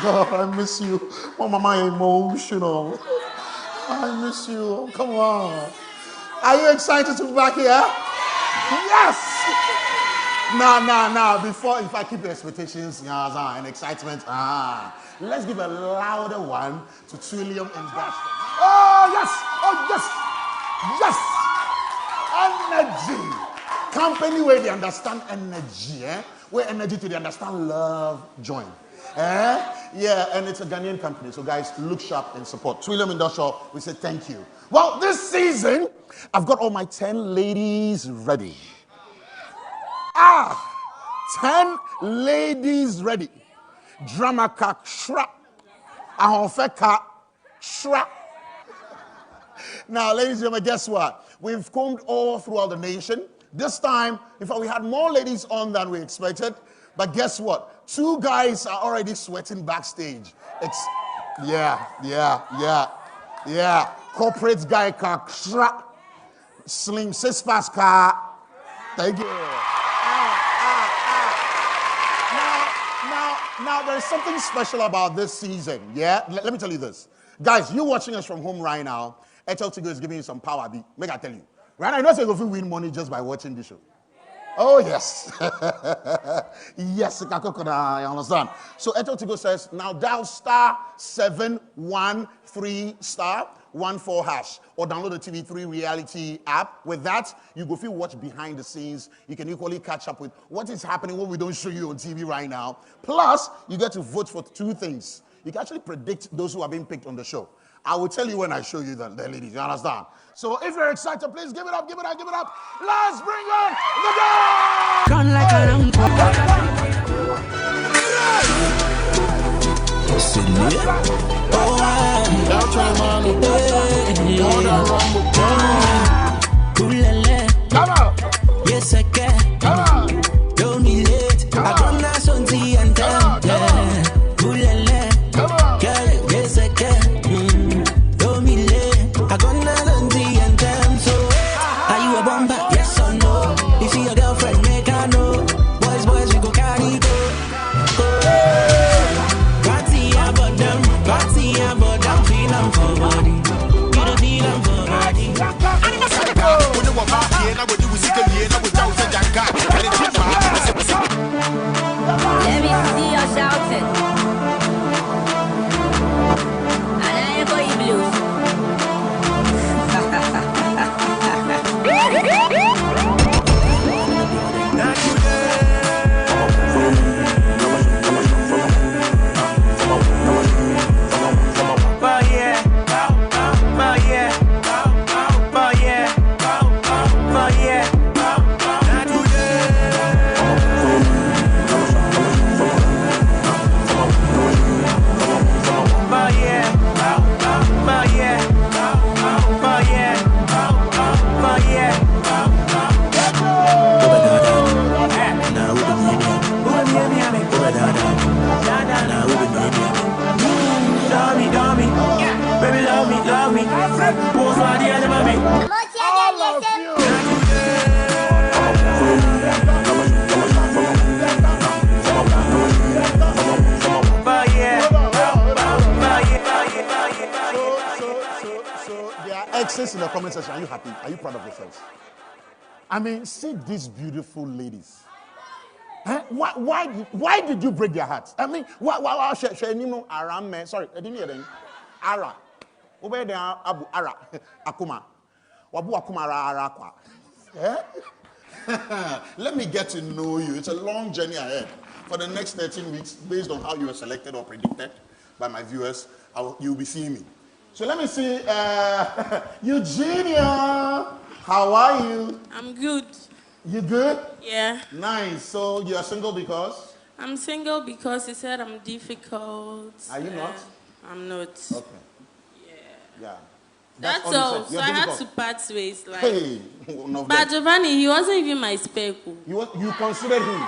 God, I miss you. Oh, Mama, emotional. I miss you. Come on. Are you excited to be back here? Yes! Now, before, if I keep your expectations and excitement, let's give a louder one to Trillium and Gaston. Oh, yes! Energy. Company where they understand energy, where energy to they understand love, join. Yeah, and it's a Ghanaian company. So guys, look sharp and support. Trillium Industrial, we say thank you. Well, this season, I've got all my 10 ladies ready. 10 ladies ready. Drama ka shra. Ahonfeka shra. Now, ladies and gentlemen, guess what? We've combed all throughout the nation. This time, in fact, we had more ladies on than we expected. But guess what? 2 guys are already sweating backstage. It's, yeah. Corporate guy ka shra. Slim Sispas ka. Thank you. Now, there's something special about this season, yeah? Let me tell you this. Guys, you watching us from home right now, Ep1 is giving you some power. Make I tell you. Right now, you don't say you win money just by watching this show. Oh, yes. Yes, I understand. So Ep1 says, now dial *713*14# or download the TV3 reality app. With that, you go feel watch behind the scenes. You can equally catch up with what is happening, what we don't show you on TV right now. Plus, you get to vote for 2 things. You can actually predict those who are being picked on the show. I will tell you when I show you the ladies. You understand? So if you're excited, please give it up. Let's bring on the girl! Run like a come on! Yes, I can. Come on! Don't be late. I don't know something and come on! Yes, I can. Don't be late. I don't know something and come. So, are you a bomber? Yes or no? If you your girlfriend, make her know. Boys, we go carry go. Party about them, feel them for body. You don't feel them for body. Let me see you shouting. And I ain't for you blues. In the comment section, are you happy? Are you proud of yourselves? I mean, see these beautiful ladies. Why did you break their hearts? I mean, sorry, I didn't hear them. Ara. Over there, Abu Ara. Akuma. Wabu Akuma Ara Kwa. Let me get to know you. It's a long journey ahead. For the next 13 weeks, based on how you were selected or predicted by my viewers, you'll be seeing me. So let me see, Eugenia, how are you? I'm good. You good? Yeah. Nice. So you are single because? I'm single because he said I'm difficult. Are you not? I'm not. Okay. Yeah. That's all. So I had to part ways. Like. Hey. But Giovanni, he wasn't even my spec. You considered him.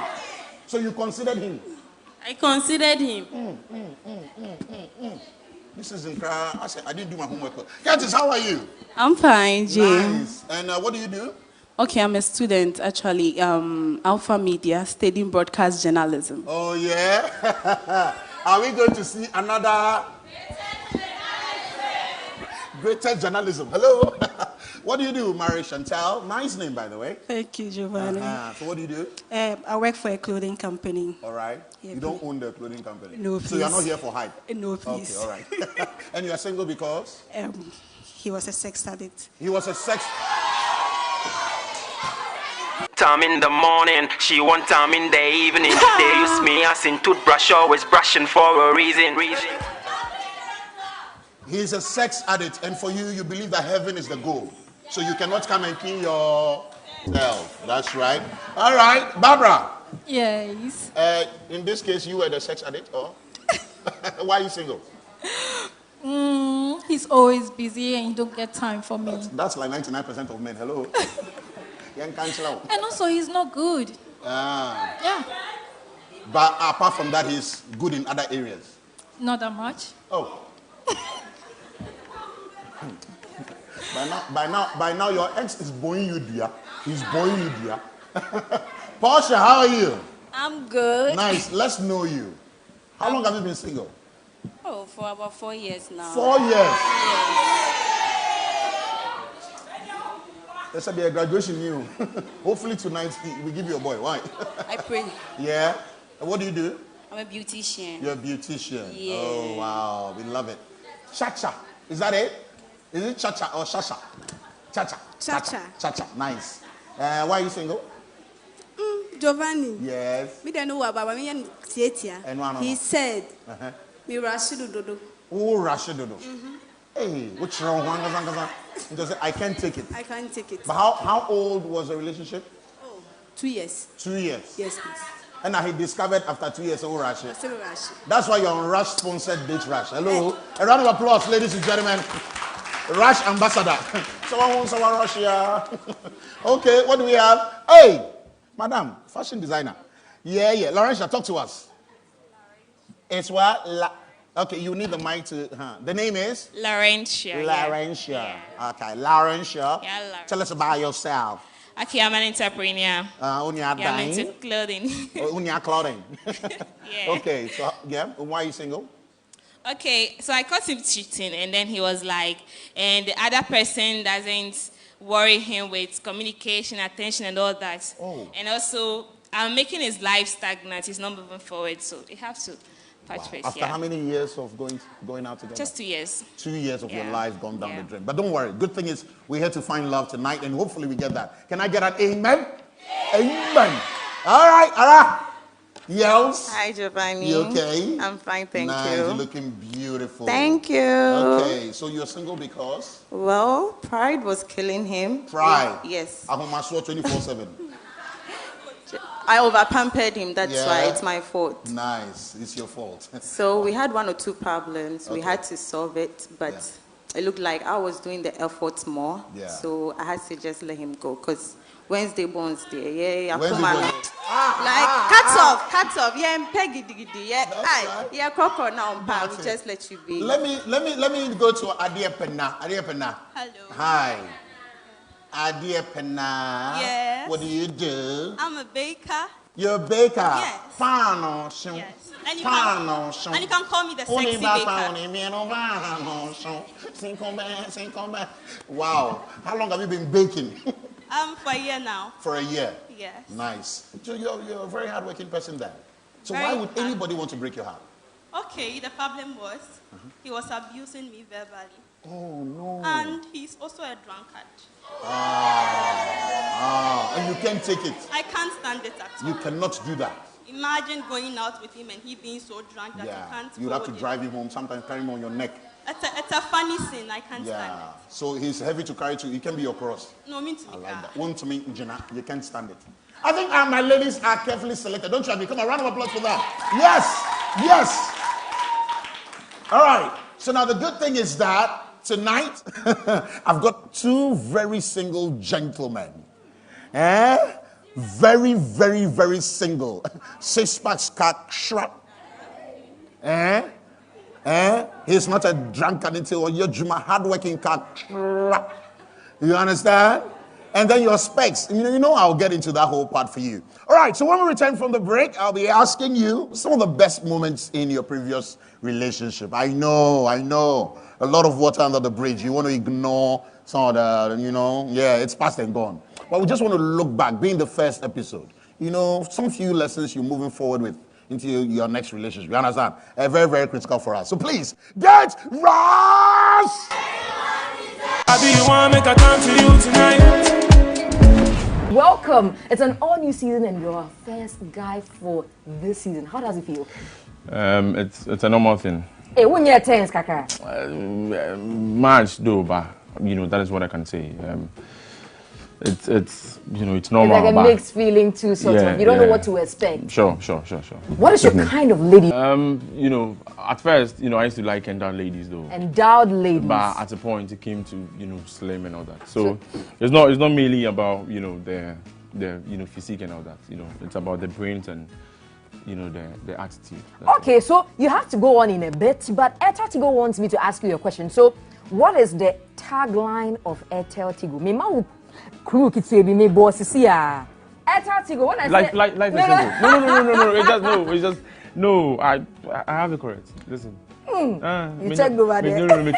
So you considered him? I considered him. This is incredible. I didn't do my homework. Curtis, how are you? I'm fine, James. Nice. And what do you do? Okay, I'm a student, actually. Alpha Media, studying broadcast journalism. Oh, yeah? Are we going to see another greatest journalism? Hello. What do you do, Marie Chantal? Nice name, by the way. Thank you, Giovanni. So what do you do? I work for a clothing company. All right. Yeah, you don't own the clothing company? No, please. So you're not here for hype? No, please. Okay, all right. And you're single because? He was a sex addict. He was a sex... Time in the morning, she want time in the evening. They use me as in toothbrush, always brushing for a reason. He's a sex addict, and for you, you believe that heaven is the goal. So you cannot come and kill yourself. That's right. All right, Barbara. Yes. In this case, you were the sex addict, or? Why are you single? He's always busy and you don't get time for me. That's like 99% of men. Hello. And also, he's not good. Yeah. But apart from that, he's good in other areas. Not that much. Oh. By now, your ex is boring you, dear. He's boring you, dear. Portia, how are you? I'm good. Nice. Let's know you. How long have you been single? Oh, for about 4 years now. 4 years. Yes. There should be a graduation new. Hopefully tonight we give you a boy. Why? I pray. Yeah. And what do you do? I'm a beautician. You're a beautician. Yeah. Oh wow, we love it. Cha-cha. Is that it? Is it cha-cha or shasha? Cha-cha. Cha-cha. Cha-cha. Nice. Why are you single? Giovanni. Yes. Me don't know about me and Tietia. He said, "Me rashidodo." Oh, rashidodo. Hey, what's wrong? I can't take it. I can't take it. But how old was the relationship? Oh, 2 years. 2 years. Yes, please. And he discovered after 2 years, oh, Rush. Still Rashi. That's why you're on Rush sponsored Date Rush. Hello. A round of applause, ladies and gentlemen. Rush ambassador. Someone wants someone Rush here. Okay, what do we have? Hey, madam, fashion designer. Yeah. Laurentia, talk to us. It's what? Okay, you need the mic to. The name is? Laurentia. Laurentia. Yeah. Okay, Laurentia. Yeah, Laurentia. Tell us about yourself. Okay, I'm an entrepreneur. I'm into clothing. Clothing. Yeah. Okay, so why are you single? Okay, so I caught him cheating, and then he was like, and the other person doesn't worry him with communication, attention, and all that. Oh. And also, I'm making his life stagnant. He's not moving forward, so we have to patch base. After how many years of going out together? Just 2 years. 2 years of your life gone down the drain. But don't worry. Good thing is we're here to find love tonight, and hopefully we get that. Can I get an amen? Amen. All right. Yells. Hi, Giovanni. You okay? I'm fine, thank nice. you. You're looking beautiful. Thank you. Okay, so you're single because? Well, pride was killing him. Pride? Yes. I'm on my 24/7. I over-pampered him, that's why it's my fault. Nice, it's your fault. So we had 1 or 2 problems. Okay. We had to solve it, but it looked like I was doing the efforts more. Yeah. So I had to just let him go, because Wednesday bones there. Yeah, Wednesday bones. Like cut off. Yeah, peggy diggy. Yeah, coco now. We just let you be. Let me go to Ep1. Ep1. Hello. Hi. Ep1. Yes. What do you do? I'm a baker. You're a baker. Yes. Yes. And you can call me the sexy baker. Wow. How long have you been baking? For a year now. For a year. Yes. Nice. So you're a very hardworking person then. So Very why would anybody want to break your heart? Okay, the problem was he was abusing me verbally. Oh no. And he's also a drunkard. And you can't take it. I can't stand it at all. You cannot do that. Imagine going out with him and he being so drunk that you can't. You'd have to hold drive him home, sometimes carry him on your neck. It's a funny scene. I can't stand Yeah. it. So he's heavy to carry too. He can be your cross. No, me too. I like that. One to me, Jenna, you can't stand it. I think my ladies are carefully selected. Don't you agree? Come on, round of applause for that. Yes. All right. So now the good thing is that tonight I've got 2 very single gentlemen. Very, very, very single. 6 packs cock shrap. He's not a drunkard until you're hardworking cock. You understand? And then your specs. You know I'll get into that whole part for you. All right, so when we return from the break, I'll be asking you some of the best moments in your previous relationship. I know. A lot of water under the bridge. You want to ignore some of the, yeah, it's past and gone. But we just want to look back, being the first episode. Some few lessons you're moving forward with into your next relationship. You understand? Very, very critical for us. So please, get Rush! Welcome. It's an all-new season and you're our first guy for this season. How does it feel? It's a normal thing. Hey, when you're tense, Kaka? March though, but that is what I can say. It's it's normal. It's like a mixed feeling too, sort of. You don't know what to expect. Sure. What is your kind of lady? At first, I used to like endowed ladies though. Endowed ladies. But at a point, it came to slim and all that. So it's not merely about the physique and all that. It's about the brains and the attitude. Okay, so you have to go on in a bit, but Airtel Tigo wants me to ask you a question. So, what is the tagline of Airtel Tigo? Me ma crew kids say me boss see ya. Airtel Tigo. When I say life is simple. No. It's just no. I have it correct. Listen. You checked over there. No, me. You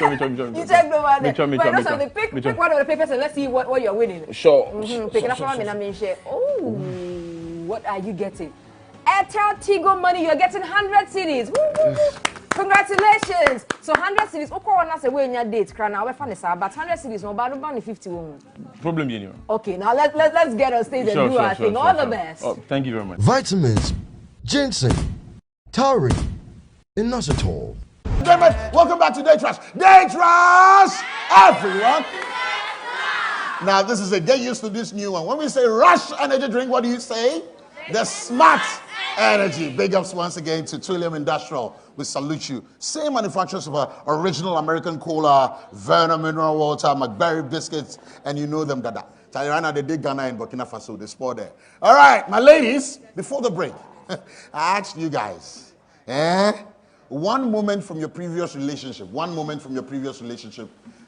checked over there. Pick one of the papers and let's see what you're winning. Sure. Pick it up from me and share. Oh, what are you getting? Airtel Tigo money, you're getting 100 CDs. Congratulations. So 100 CDs. Okay, one has a way in your date. Now we're funny, but 100 CDs. No, but only 51. Problem, anyway. Okay, now let's get on stage and do our thing. All the best. Oh, thank you very much. Vitamins, ginseng, taurine, inositol. Welcome back to Day Trash. Day Trash, everyone. Now this is a get used to this new one. When we say Rush energy drink, what do you say? The smart energy. Big ups once again to Trillium Industrial. We salute you. Same manufacturers of original American cola, Verna mineral water, McBerry biscuits, and you know them, Dada. Right they did Ghana and Burkina Faso. They sport there. All right, my ladies, before the break, I asked you guys, one moment from your previous relationship,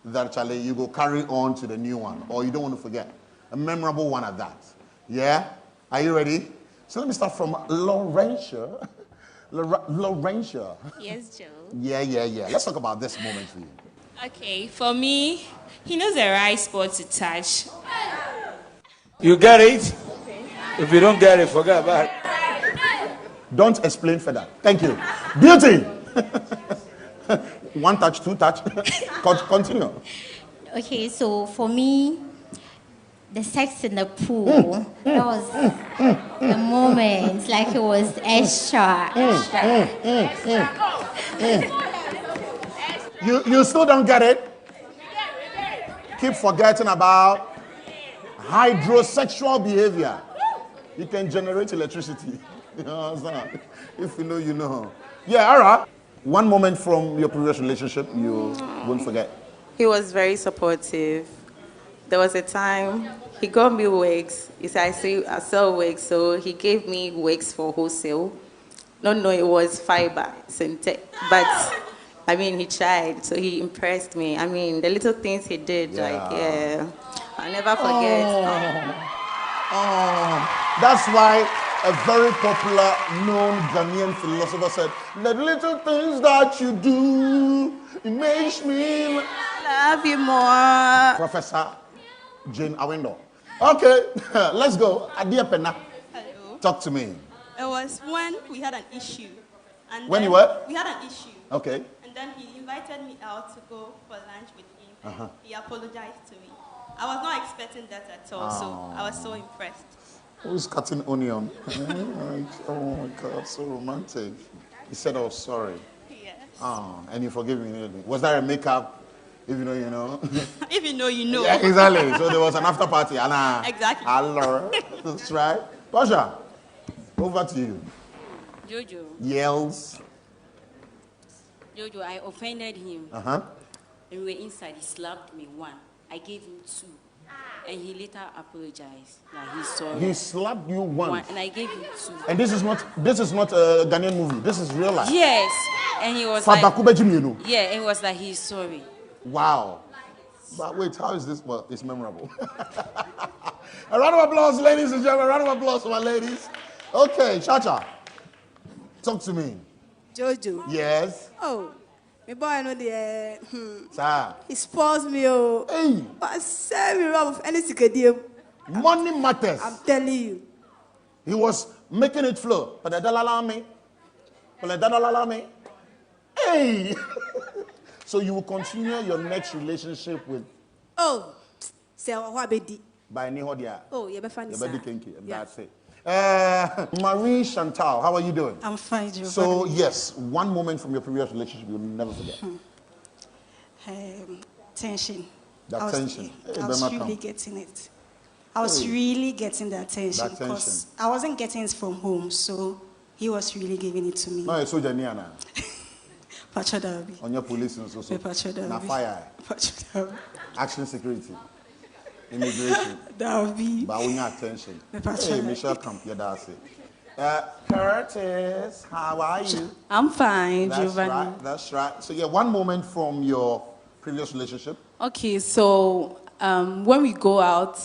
that Charlie, you go carry on to the new one, or you don't want to forget. A memorable one at that. Yeah? Are you ready? So let me start from Laurentia. Laurentia. Yes, Joe. Yeah. Let's talk about this moment for you. Okay, for me, he knows the right spot to touch. You get it? Okay. If you don't get it, forget about it. Don't explain further. Thank you. Beauty. One touch, two touch. Continue. Okay, so for me, the sex in the pool, that was the moment, like it was extra. You still don't get it? Keep forgetting about hydrosexual behavior. You can generate electricity. You understand? If you know, you know. Yeah, all right. One moment from your previous relationship you won't forget. He was very supportive. There was a time he got me wigs. He said, I sell wigs, so he gave me wigs for wholesale. No, it was fiber, synthetic. But, he tried, so he impressed me. The little things he did, I'll never forget. That's why a very popular, known Ghanaian philosopher said, the little things that you do, it makes me love you more. Professor Jane Awendo. Okay, let's go. Adia Pena. Hello. Talk to me. It was when we had an issue. And when you what? We had an issue. Okay. And then he invited me out to go for lunch with him. He apologized to me. I was not expecting that at all, so I was so impressed. Who's cutting onion? Oh my God, so romantic. He said, oh, sorry. Yes. And you forgive me. Was there a makeup? If you know, you know. If you know, you know. Yeah, exactly. So there was an after party. Exactly. Hello. That's right. Portia, over to you. Jojo. Yells. Jojo, I offended him. And we were inside. He slapped me one. I gave him two. And he later apologized. Like he's sorry. He slapped you once. And I gave him two. And this is not a Ghanaian movie. This is real life. Yes. And he was like, yeah, and he was like, he's sorry. Wow. But wait, how is this? Well, it's memorable. A round of applause, ladies and gentlemen. A round of applause for my ladies. Okay, Chacha, talk to me. Jojo. Yes. Oh, my boy, I know the. Sir. He spoils me. Oh. Hey. But save me rob of any secret. Money matters. I'm telling you. He was making it flow. But the dollar me. Hey. So you will continue your next relationship with. Oh. Say what be By Nihodia. Oh, you're funny. That's it. Marie Chantal, how are you doing? I'm fine, Giovanni. So, yes, one moment from your previous relationship you'll never forget. Tension. Tension. I was really getting it. I was really getting the attention because I wasn't getting it from home, so he was really giving it to me. No, it's Sojaniana. Pachadabi. On your police and so. Na fire. Action security. Immigration. That would be. But we need attention. Hey, Michelle Camp, yeah, that's it. Curtis, how are you? I'm fine, That's Giovanni. right. That's right. So, yeah, one moment from your previous relationship. Okay, so when we go out,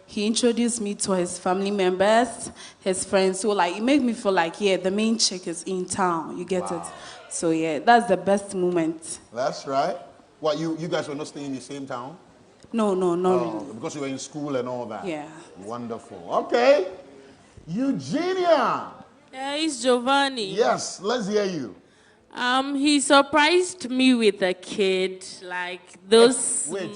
he introduced me to his family members, his friends. So, like, it made me feel like, yeah, the main chick is in town. You get it? So, yeah, that's the best moment. That's right. What, you guys were not staying in the same town? No, not really. Because you were in school and all that? Yeah. Wonderful. Okay. Eugenia. Yeah, it's Giovanni. Yes, let's hear you. He surprised me with a kid, like those... Wait.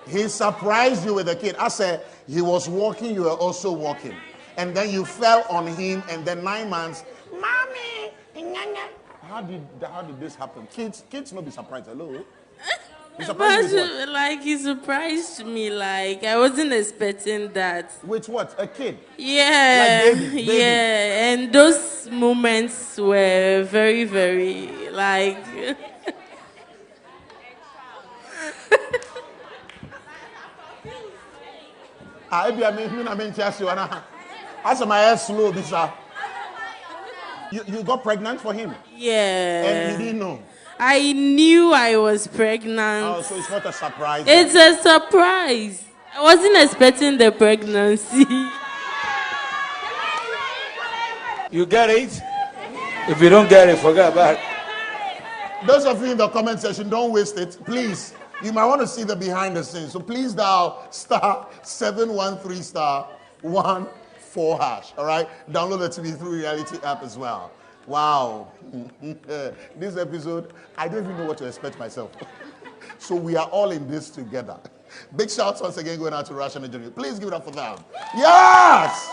He surprised you with a kid. I said he was walking, you were also walking. And then you fell on him, and then 9 months, Mommy! How did this happen? Kids not be surprised. Hello? He surprised you with what? Like, he surprised me, like, I wasn't expecting that. With what? A kid? Yeah. Like baby. Yeah, and those moments were very, very, like... You got pregnant for him? Yeah. And you didn't know? I knew I was pregnant. Oh, so it's not a surprise. It's a surprise. I wasn't expecting the pregnancy. You get it? If you don't get it, forget about it. Those of you in the comment section, don't waste it. Please, you might want to see the behind the scenes. So please dial *713*14#. All right? Download the TV3 Reality app as well. Wow. This episode, I don't even know what to expect myself. So we are all in this together. Big shouts once again going out to Russian and Germany. Please give it up for them. Yes!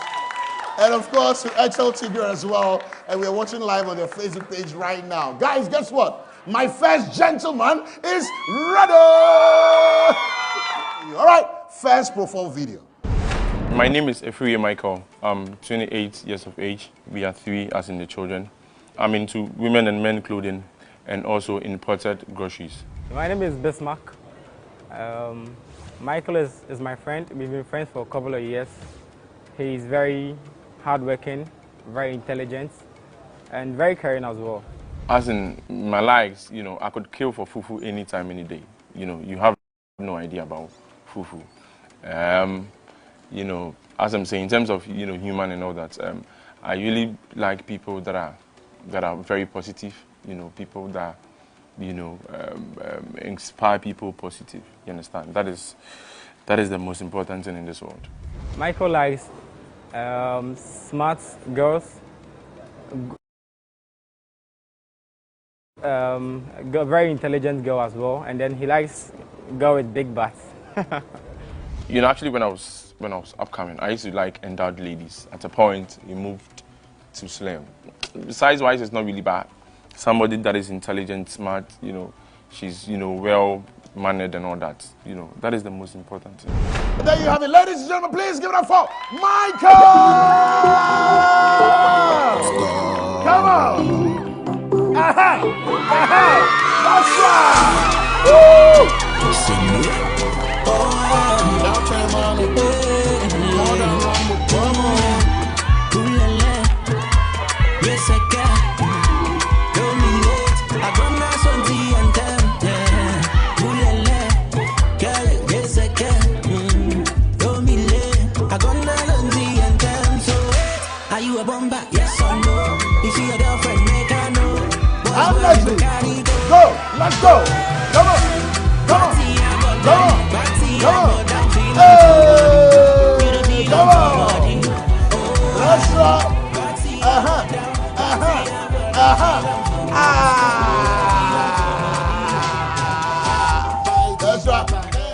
And of course to Ep1 TV as well. And we're watching live on their Facebook page right now. Guys, guess what? My first gentleman is ready! All right, first profile video. My name is Ep1 Michael. I'm 28 years of age. We are 3 as in the children. I'm into women and men clothing and also imported groceries. My name is Bismarck. Michael is my friend. We've been friends for a couple of years. He's very hardworking, very intelligent, and very caring as well. As in my likes, you know, I could kill for fufu anytime, any day. You know, you have no idea about fufu. You know, as I'm saying, in terms of, you know, human and all that, I really like people that are very positive, you know, people that, you know, inspire people positive, you understand? That is the most important thing in this world. Michael likes smart girls, very intelligent girl as well, and then he likes girl with big butts. You know, actually, when I was upcoming, I used to like endowed ladies. At a point, he moved to slim. Size-wise, it's not really bad. Somebody that is intelligent, smart, you know, she's, you know, well-mannered and all that. You know, that is the most important thing. But there you have it. Ladies and gentlemen, please give it up for Michael! Come on! Aha! Aha! That's right! Woo! go. Come on. Come on. Come on. Come on. Hey, come on. That's right. That's right.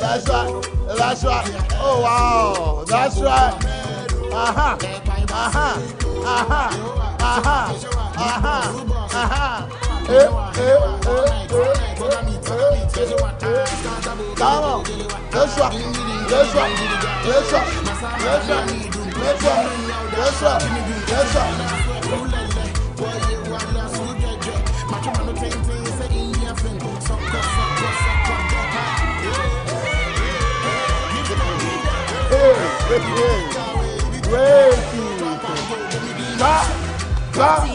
That's right. That's right. Oh wow. That's right. Come on. That's right. That's right. That's right. That's right. That's right. That's right. That's right. Stop.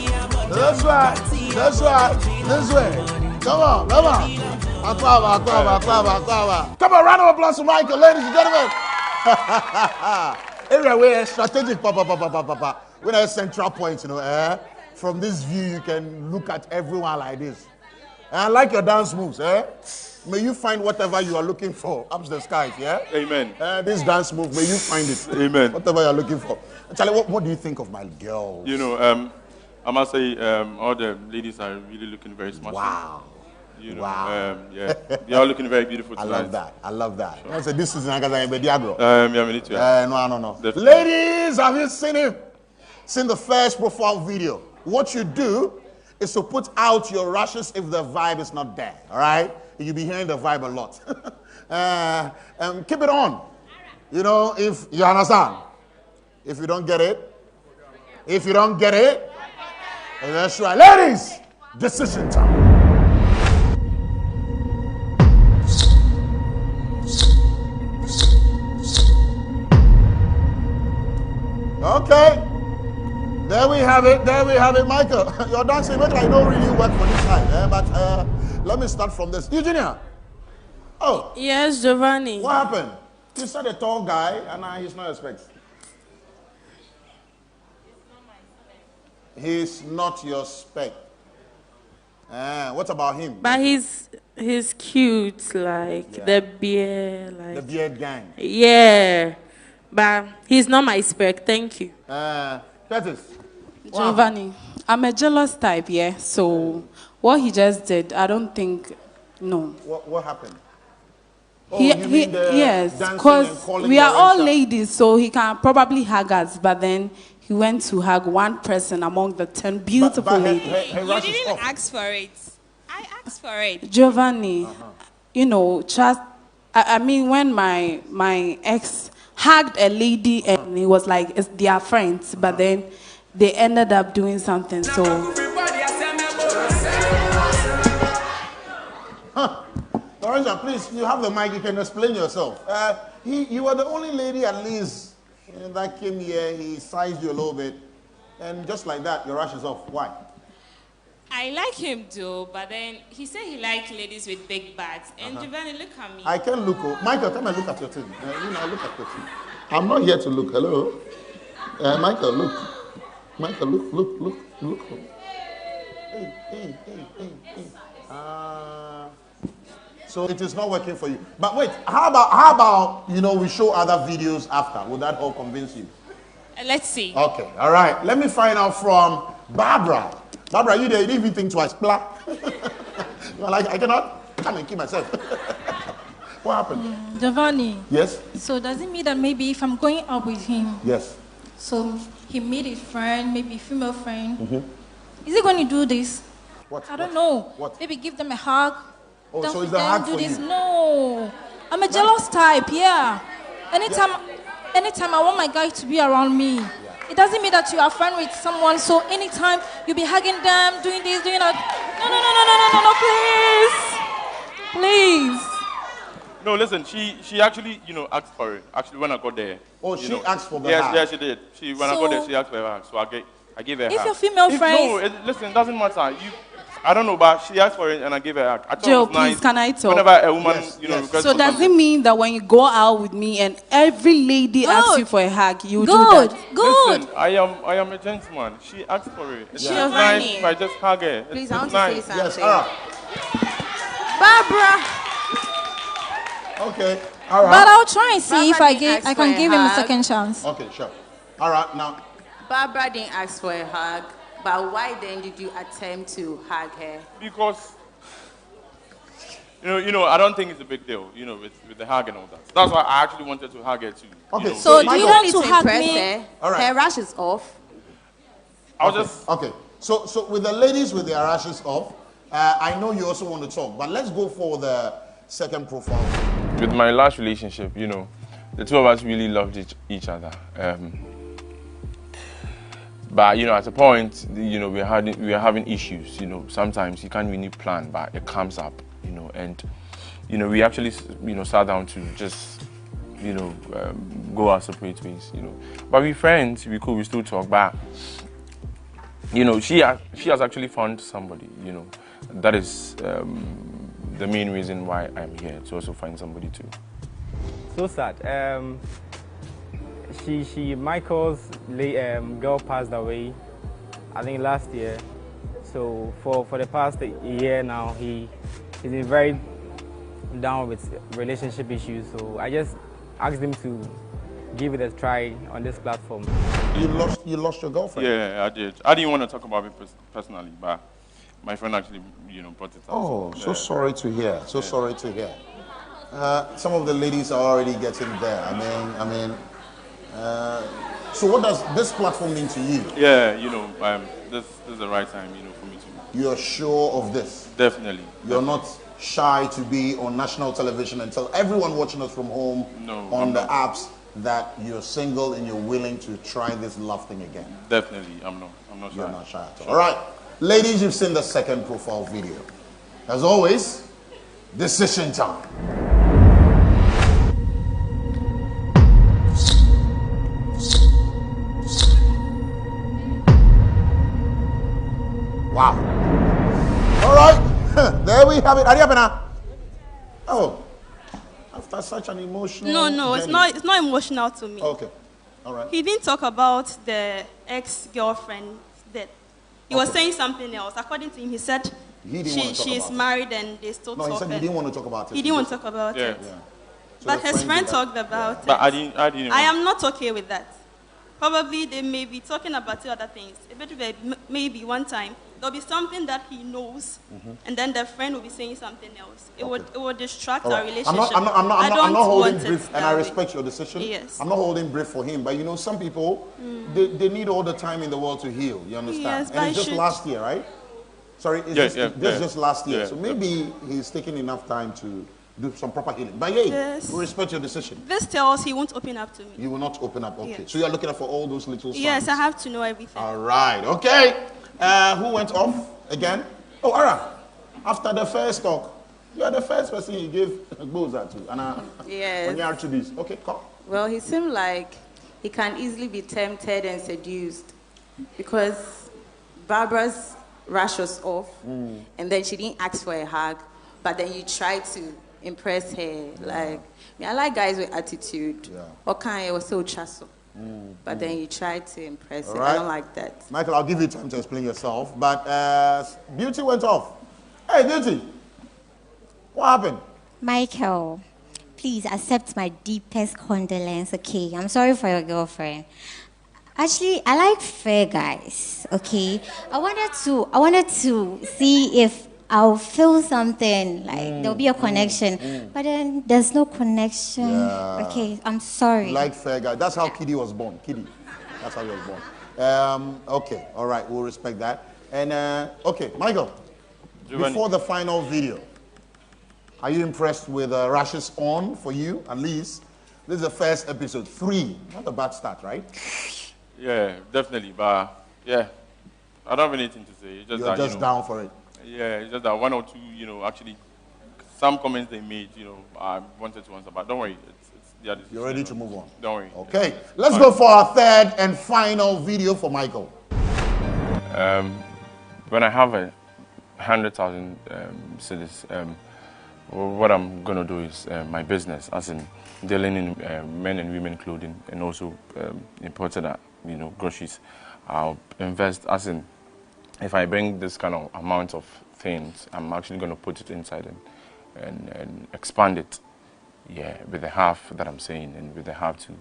That's right. That's right. This way. Come on. Come on. Come on, round of applause to Michael, ladies and gentlemen. Area where strategic, when a central point, you know, from this view you can look at everyone like this. And I like your dance moves, May you find whatever you are looking for up the skies, yeah? Amen. This dance move, may you find it. Amen. Whatever you are looking for. Charlie, what do you think of my girls? You know, I must say, all the ladies are really looking very smart. Wow. You know, yeah, they are looking very beautiful tonight. I love that. I love that. So, I said, this is Nagaza Bediagro. Yeah, we need to. No. Definitely. Ladies, have you seen him? Seen the first profile video? What you do is to put out your rushes if the vibe is not there. All right? You'll be hearing the vibe a lot. Keep it on. You know, if you understand. If you don't get it, that's right. Ladies, decision time. Okay. There we have it. Michael, your dancing looks like no really work for this time. But let me start from this. Eugenia. Oh. Yes, Giovanni. What happened? You said a tall guy, and he's not expecting. He's not your spec. What about him? But he's cute, like the beard, like the beard gang. Yeah, but he's not my spec. Thank you. Curtis. Giovanni, I'm a jealous type, yeah. So what he just did, I don't think, no. What happened? Yes, because we are all ladies, so he can probably hug us, but then he went to hug one person among the 10 beautiful ladies. You didn't ask for it. I asked for it. Giovanni, you know, just, I mean, when my ex hugged a lady and he was like, it's their friends, but then they ended up doing something, so. Lorenza, please, you have the mic, you can explain yourself. You were the only lady at least that came here, he sized you a little bit, and just like that, your rush is off. Why? I like him too, but then he said he liked ladies with big butts. And Giovanni, look at me. I can look. Michael, come and look at your thing. Look at your thing. I'm not here to look. Hello? Michael, look. Michael, look. Hey. So it is not working for you. But wait, how about we show other videos after? Would that all convince you? Let's see. Okay, all right. Let me find out from Barbara. Barbara, you there? You didn't even think twice. Blah. You're like, I cannot come and keep myself. What happened? Giovanni. Yes? So does it mean that maybe if I'm going out with him, yes, so he meet his friend, maybe a female friend, is he going to do this? What? I don't know. What? Maybe give them a hug. Oh, Don't so is the hug do for this. you? No. I'm a jealous type, yeah. Anytime I want my guy to be around me, it doesn't mean that you are friend with someone, so anytime you be hugging them, doing this, doing that. No, please. No, listen, she actually, asked for it. Actually, when I got there. Oh, she asked for the hug? Yes, she did. When I got there, she asked for a hug. So I gave her a hug. If your female friends... No, listen, it doesn't matter. I don't know, but she asked for it and I gave her a hug. I thought Joe, it was nice. please, can I talk? Whenever a woman, requests so does it mean that when you go out with me and every lady asks you for a hug, you do that? Good. Listen, I am a gentleman. She asked for it. It's Yeah. nice if I just hug her. Please, it's I want nice. to say something. Yes, Barbara. Okay, all right. But I'll try and see if I can give him a hug. second chance. Okay, sure. All right, now. Barbara didn't ask for a hug, but why then did you attempt to hug her? Because, I don't think it's a big deal, with the hug and all that. That's why I actually wanted to hug her too. Okay, so do you want to hug me? Her? All right. Her rash is off. Okay. So with the ladies with their rashes off, I know you also want to talk, but let's go for the second profile. With my last relationship, the two of us really loved each other. But at a point, we are having issues. Sometimes you can't really plan, but it comes up. And we actually sat down to just go our separate ways. But we're friends. We cool. We still talk. But she has actually found somebody. That is the main reason why I'm here, to also find somebody too. So sad. Michael's girl passed away, I think last year. So for the past year now, he's been very down with relationship issues. So I just asked him to give it a try on this platform. You lost your girlfriend? Yeah, I did. I didn't want to talk about it personally, but my friend actually, brought it up. Oh, so sorry to hear. So sorry to hear. Some of the ladies are already getting there. So what does this platform mean to you? Yeah, this is the right time, for me to. You're sure of this? Definitely. You're not shy to be on national television and tell everyone watching us from home on the apps that you're single and you're willing to try this love thing again? Definitely, I'm not shy. You're not shy at all. All right, ladies, you've seen the second profile video. As always, decision time. Wow. All right, there we have it. Ariapena. Oh, after such an emotional No, it's not emotional to me. Okay, all right. He didn't talk about the ex-girlfriend death. He was saying something else. According to him, he said she's married and they still talk. No, he said he didn't want to talk about it. He didn't want to talk about it. Yeah. So But his friend talked about it. But I didn't. I am not okay with that. Probably they may be talking about other things. Maybe one time there'll be something that he knows, and then the friend will be saying something else. It would distract our relationship. I'm not holding brief, and I respect your decision. Yes. I'm not holding brief for him, but some people they need all the time in the world to heal. You understand? Yes, and it's just last year, right? Sorry, it's just last year. So maybe he's taking enough time to do some proper healing. But we respect your decision. This tells he won't open up to me. You will not open up. Okay. Yes. So you are looking out for all those little signs. Yes, I have to know everything. All right. Okay. Who went off again? Oh, Ara. After the first talk, you are the first person he gave a Boza to. And yes. When you are to this. Okay, come. Well, he seemed like he can easily be tempted and seduced because Barbara's rash was off, and then she didn't ask for a hug, but then you tried to impress her. Like, I like guys with attitude. What kind was so chasso. But then you tried to impress her. Right. I don't like that. Michael, I'll give you time to explain yourself. But Beauty went off. Hey, Beauty. What happened? Michael, please accept my deepest condolence, okay? I'm sorry for your girlfriend. Actually, I like fair guys, okay? I wanted to see if I'll feel something, like there'll be a connection. But then there's no connection. Yeah. Okay, I'm sorry. Like fair guy. That's how Kiddy was born. Kiddy. That's how he was born. Okay, all right, we'll respect that. And, okay, Michael, before the final video, are you impressed with Rashes On for you, at least? This is the first episode, 3. Not a bad start, right? Yeah, definitely. But, yeah, I don't have anything to say. It's just You're that, just down for it. Yeah, it's just that one or two, actually, some comments they made, I wanted to answer, but don't worry. You're ready to move on? Don't worry. Okay, let's go for our third and final video for Michael. When I have 100,000 cities, what I'm going to do is my business, as in dealing in men and women clothing and also imported, groceries. I'll invest, as in, if I bring this kind of amount of things, I'm actually going to put it inside and expand it. Yeah, with the half that I'm saying, and with the half to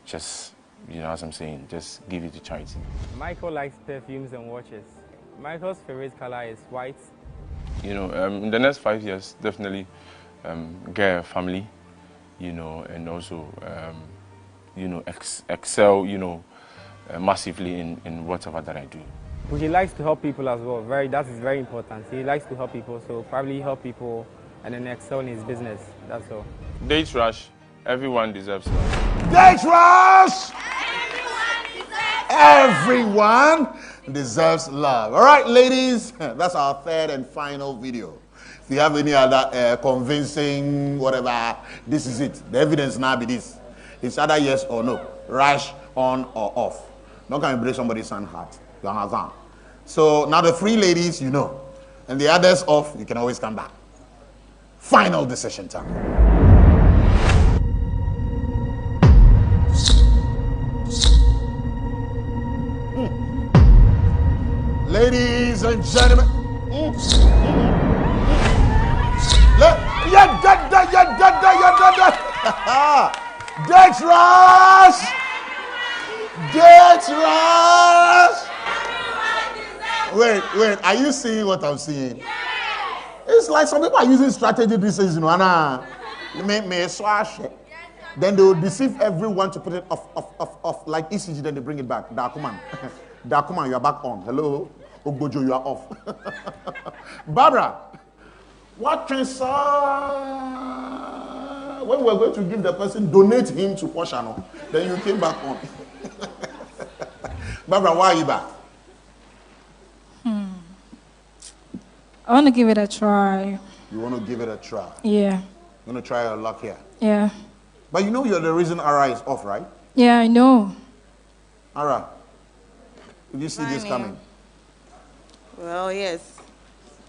just, as I'm saying, just give it to charity. Michael likes perfumes and watches. Michael's favorite color is white. In the next 5 years, definitely get a family, and also, excel, massively in whatever that I do. He likes to help people as well. That is very important. He likes to help people, so probably help people and then excel in his business. That's all. Date rush. Everyone deserves love. Date rush! Everyone deserves love. All right, ladies, that's our third and final video. If you have any other convincing, whatever, this is it. The evidence now be this. It's either yes or no. Rush on or off. Not going to break somebody's heart. You understand? So now the 3 ladies, and the others off, you can always come back. Final decision time. Ladies and gentlemen. Date rush! Date rush! Wait, are you seeing what I'm seeing? It's like some people are using strategy these days, Then they will deceive everyone to put it off, like ECG, then they bring it back. Dakuman, you are back on. Hello? Ogbojo, you are off. Barbara, what transpire when we were going to give the person, donate him to Portia, then you came back on. Barbara, why are you back? I want to give it a try. You want to give it a try? Yeah. You want to try your luck here? Yeah. But you're the reason Ara is off, right? Yeah, I know. Ara, did you see this coming? Well, yes,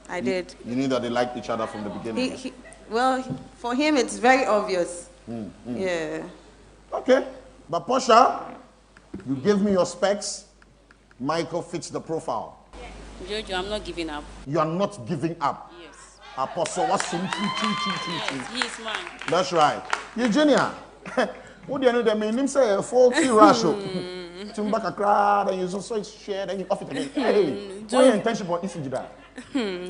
I did. You knew that they liked each other from the beginning? Well, for him, it's very obvious. Yeah. Okay. But Portia, you gave me your specs. Michael fits the profile. Jojo, I'm not giving up. You are not giving up? Yes. Apostle, what's Yes, he is mine. That's right. Eugenia, what do you know that mean? Him say 40 ratio. Tumbaka crowd, and you also share, and you off it again. Hey, why your intention for ECG that?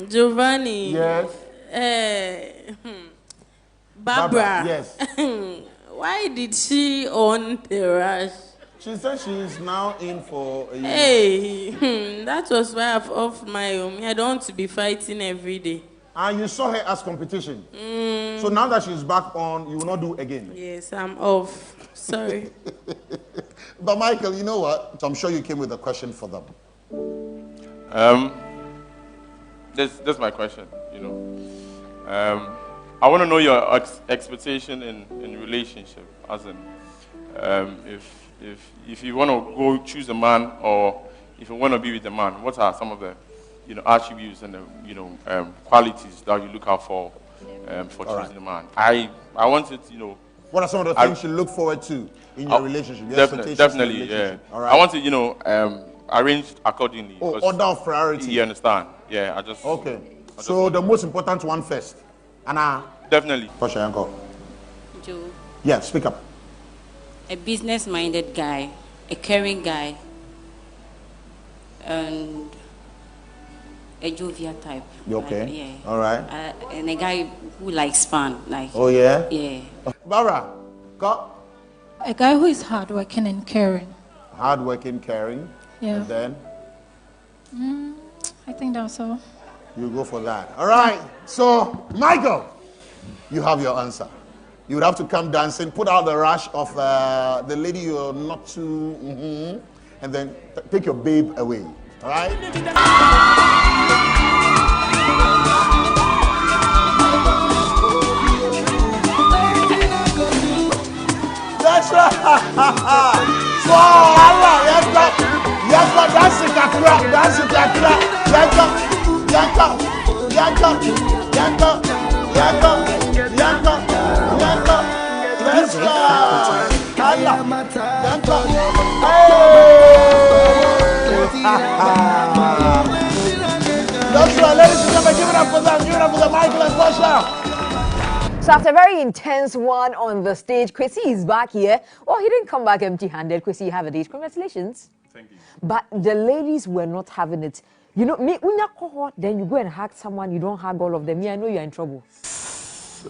Giovanni. Yes. Barbara. Yes. Why did she own the rush? She said she is now in for a year. Hey, that was why I've off my own. I don't want to be fighting every day. And you saw her as competition. So now that she's back on, you will not do again. Yes, I'm off. Sorry. But Michael, you know what? I'm sure you came with a question for them. That's my question. I want to know your expectation in relationship, as in if you want to go choose a man, or if you want to be with a man, what are some of the attributes and the qualities that you look out for choosing a man? I wanted what are some of the things you look forward to in your relationship? Definitely, yeah. All right. I want to arranged accordingly. Order of priority. You understand? Yeah, okay. So the most important one first. Anna. Definitely. Portia, uncle. Joe. Yeah, speak up. A business-minded guy, a caring guy, and a jovial type. You okay? Yeah. All right. And a guy who likes fun. Oh yeah. Yeah. Barbara, go. A guy who is hardworking and caring. Hardworking, caring. Yeah. And then? I think that's all. You go for that. All right. So, Michael, you have your answer. You would have to come dancing, put out the rush of the lady you're not too, and then take your babe away. All right? That's right. So, Allah, yes, dancing kakra, yanka. Let's go. Allah, yanka. That's right, ladies and gentlemen, give it up for them. Give it up for the Michael and Portia. So after a very intense one on the stage, Kwesi is back here. Well, he didn't come back empty-handed. Kwesi, you have a date. Congratulations. Thank you. But the ladies were not having it. You know, me, when you cohort, then you go and hug someone, you don't hug all of them. Me, I know you're in trouble.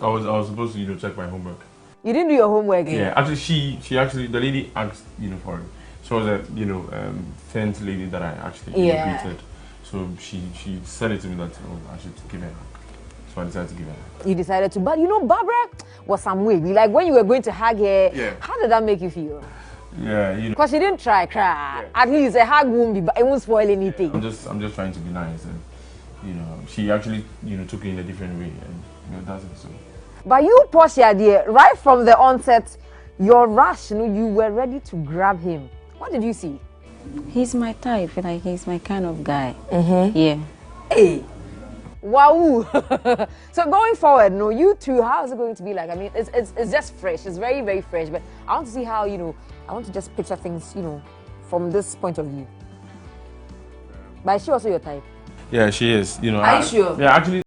I was supposed to, check my homework. You didn't do your homework. Yeah, actually, she actually, the lady asked, for it. She was a, 10th lady that I actually greeted. So she said it to me that I should give her a hug. So I decided to give her a hug. You decided to, but Barbara was some way. Like when you were going to hug her, how did that make you feel? Yeah, because she didn't try. At least a hug won't be, but it won't spoil anything. I'm just trying to be nice, and she actually took it in a different way, and that's it. So. But you, Portia, dear, right from the onset, your rush, you were ready to grab him. What did you see? He's my type, like he's my kind of guy. Yeah. Hey. Wow. So going forward, you two, how is it going to be like? I mean, it's just fresh. It's very, very fresh. But I want to see how, I want to just picture things, from this point of view. But is she also your type? Yeah, she is. Are you sure? Yeah, actually.